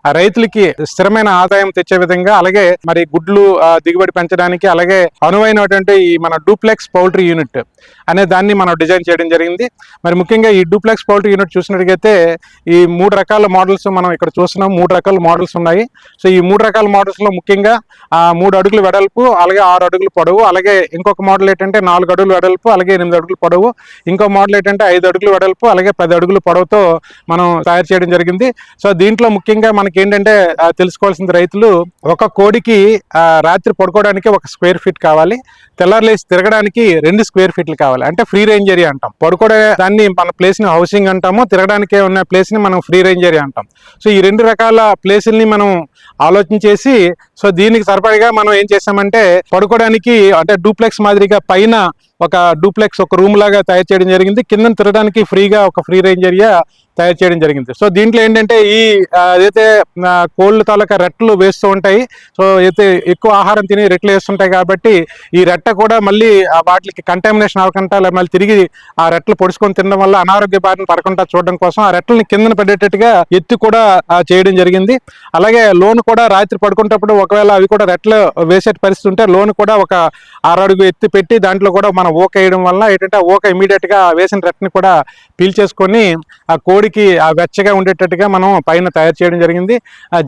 ఆ రైతులకి స్థిరమైన ఆదాయం తెచ్చే విధంగా, అలాగే మరి గుడ్లు దిగుబడి పెంచడానికి, అలాగే అనువైనటువంటి ఈ మన డూప్లెక్స్ పౌల్ట్రీ యూనిట్ అనే దాన్ని మనం డిజైన్ చేయడం జరిగింది. మరి ముఖ్యంగా ఈ డూప్లెక్స్ పౌల్ట్రీ యూనిట్ చూసినట్టుగైతే ఈ 3 రకాల మోడల్స్ మనం ఇక్కడ చూస్తున్నాం. 3 రకాల మోడల్స్ ఉన్నాయి. సో ఈ 3 రకాల మోడల్స్ లో ముఖ్యంగా 3 అడుగులు వెడల్పు, అలాగే 6 అడుగులు పొడవు, అలాగే ఇంకొక మోడల్ ఏంటంటే 4 అడుగులు వెడల్పు, అలాగే 8 అడుగులు పొడవు, ఇంకో మోడల్ ఏంటంటే 5 అడుగులు వెడల్పు, అలాగే 10 అడుగులు పొడవుతో మనం తయారు చేయడం జరిగింది. సో దీంట్లో ముఖ్యంగా మనకి ఏంటంటే తెలుసుకోవాల్సింది, రైతులు ఒక కోడికి రాత్రి పడుకోవడానికి 1 స్క్వేర్ ఫీట్ కావాలి, తెల్లారులేసి తిరగడానికి 2 స్క్వేర్ ఫీట్లు కావాలి. అంటే ఫ్రీ రేంజ్ ఏరియా అంటాం. పడుకోవడే దాన్ని మన ప్లేస్ ని హౌసింగ్ అంటాము, తిరగడానికి ఉన్న ప్లేస్ ని మనం ఫ్రీ రేంజ్ ఏరియా అంటాం. సో ఈ 2 రకాల ప్లేసుల్ని మనం ఆలోచించేసి, సో దీనికి సరిపడగా మనం ఏం చేసామంటే పడుకోవడానికి అంటే డూప్లెక్స్ మాదిరిగా పైన ఒక డూప్లెక్స్ ఒక రూమ్ లాగా తయారు చేయడం జరిగింది. కింద తిరగడానికి ఫ్రీగా ఒక ఫ్రీ రేంజ్ ఏరియా తయారు చేయడం జరిగింది. సో దీంట్లో ఏంటంటే ఈ ఏదైతే కోళ్ళ తాలూకా రెట్టలు వేస్తూ ఉంటాయి, సో అయితే ఎక్కువ ఆహారం తిని రెట్లు వేస్తుంటాయి కాబట్టి ఈ రెట్ట కూడా మళ్ళీ వాటికి కంటామినేషన్ అవ్వకుండా మళ్ళీ తిరిగి ఆ రెట్టలు పొడుచుకొని తినడం వల్ల అనారోగ్య బారిన పడకుండా చూడడం కోసం ఆ రెట్టలని కిందన పడేటట్టుగా ఎత్తి కూడా చేయడం జరిగింది. అలాగే లోన్ కూడా రాత్రి పడుకునేటప్పుడు ఒకవేళ అవి కూడా రెట్టలు వేసే పరిస్థితి ఉంటే లోన్ కూడా ఒక 6 అడుగు ఎత్తి పెట్టి దాంట్లో కూడా మనం ఓక వేయడం వల్ల ఏంటంటే ఓక ఇమీడియట్ గా వేసిన రెట్టని కూడా పీల్చేసుకొని ఆ కోడికి ఆ వెచ్చగా ఉండేటట్టుగా మనం పైన తయారు చేయడం జరిగింది.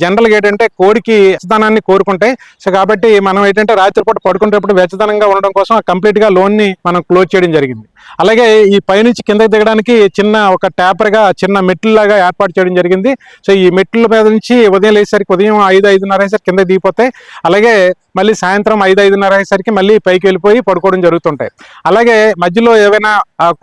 జనరల్గా ఏంటంటే కోడికి వెచ్చదనాన్ని కోరుకుంటాయి. సో కాబట్టి మనం ఏంటంటే రాత్రిపూట పడుకునేటప్పుడు వెచ్చదనంగా ఉండడం కోసం కంప్లీట్ గా లోన్ ని మనం క్లోజ్ చేయడం జరిగింది. అలాగే ఈ పైనుంచి కిందకి దిగడానికి చిన్న ఒక ట్యాపర్ గా చిన్న మెట్లు లాగా ఏర్పాటు చేయడం జరిగింది. సో ఈ మెట్ల మీద నుంచి ఉదయం లేసరికి ఉదయం 5-5:30 అయ్యేసరికి కింద దిగిపోతాయి. అలాగే మళ్ళీ సాయంత్రం 5-5:30 అయ్యేసరికి మళ్ళీ పైకి వెళ్ళిపోయి పడుకోవడం జరుగుతుంటాయి. అలాగే మధ్యలో ఏవైనా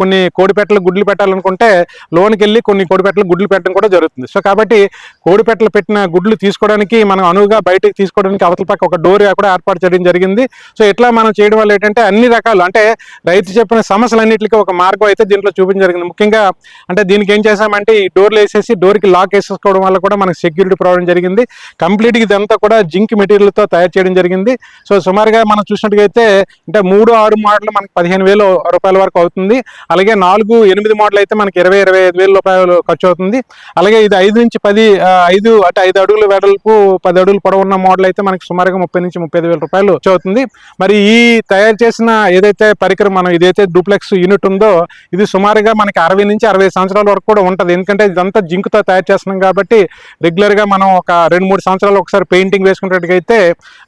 కొన్ని కోడిపెట్టలు గుడ్లు పెట్టాలనుకుంటే లోనికి వెళ్ళి కొన్ని కోడిపెట్టలు గుడ్లు పెట్టడం కూడా జరుగుతుంది. సో కాబట్టి కోడిపెట్టలు పెట్టిన గుడ్లు తీసుకోవడానికి మనం అనువుగా బయటకు తీసుకోవడానికి అవతల పక్క ఒక డోర్ కూడా ఏర్పాటు చేయడం జరిగింది. సో ఇట్లా మనం చేయడం వల్ల ఏంటంటే అన్ని రకాలు అంటే రైతు చెప్పిన సమస్యలన్నింటికి ఒక మార్గం అయితే దీంట్లో చూపించడం జరిగింది. ముఖ్యంగా అంటే దీనికి ఏం చేసామంటే ఈ డోర్లు వేసేసి డోర్కి లాక్ వేసేసుకోవడం వల్ల కూడా మనకు సెక్యూరిటీ ప్రొవైడ్ జరిగింది. కంప్లీట్గా ఇదంతా కూడా జింక్ మెటీరియల్తో తయారు చేయడం జరిగింది. సో సుమారుగా మనం చూసినట్టుగైతే అంటే 3-6 మోడల్ మనకి 15,000 రూపాయల వరకు అవుతుంది. అలాగే 4-8 మోడల్ అయితే మనకి 20-25,000 రూపాయలు ఖర్చు అవుతుంది. అలాగే ఇది 5 అంటే 5 అడుగులు వెడల్పు 10 అడుగులు పొడవు ఉన్న మోడల్ అయితే మనకి సుమారుగా 30-35,000 రూపాయలు ఖర్చు అవుతుంది. మరి ఈ తయారు చేసిన ఏదైతే పరికరం మనం ఇదైతే డూప్లెక్స్ యూనిట్ ఉందో ఇది సుమారుగా మనకి 60-65 సంవత్సరాల వరకు కూడా ఉంటుంది. ఎందుకంటే ఇదంతా జింక్తో తయారు చేస్తున్నాం కాబట్టి రెగ్యులర్ గా మనం ఒక 2-3 సంవత్సరాలు ఒకసారి పెయింటింగ్ వేసుకున్నట్టుగైతే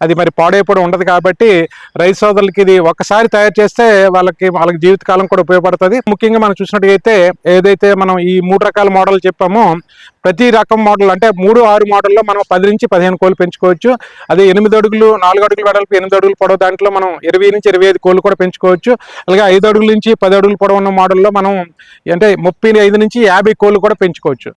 అది మరి పాడైపోవడం ఉండదు. కాబట్టి రైతు సోదరులకి ఇది ఒక్కసారి తయారు చేస్తే వాళ్ళకి జీవితకాలం కూడా ఉపయోగపడుతుంది. ముఖ్యంగా మనం చూసినట్టుగైతే ఏదైతే మనం ఈ 3 రకాల మోడల్ చెప్పామో ప్రతి రకం మోడల్ అంటే 3-6 మోడల్లో మనం 10-15 కోళ్ళు పెంచుకోవచ్చు. అదే 8 అడుగులు 4 అడుగులు వెడల్పు 8 అడుగులు పొడవు దాంట్లో మనం 20-25 కోళ్ళు కూడా పెంచుకోవచ్చు. అలాగే 5 అడుగుల నుంచి 10 అడుగులు పొడవు ఉన్న మోడల్లో మనం అంటే 35-50 కోళ్ళు కూడా పెంచుకోవచ్చు.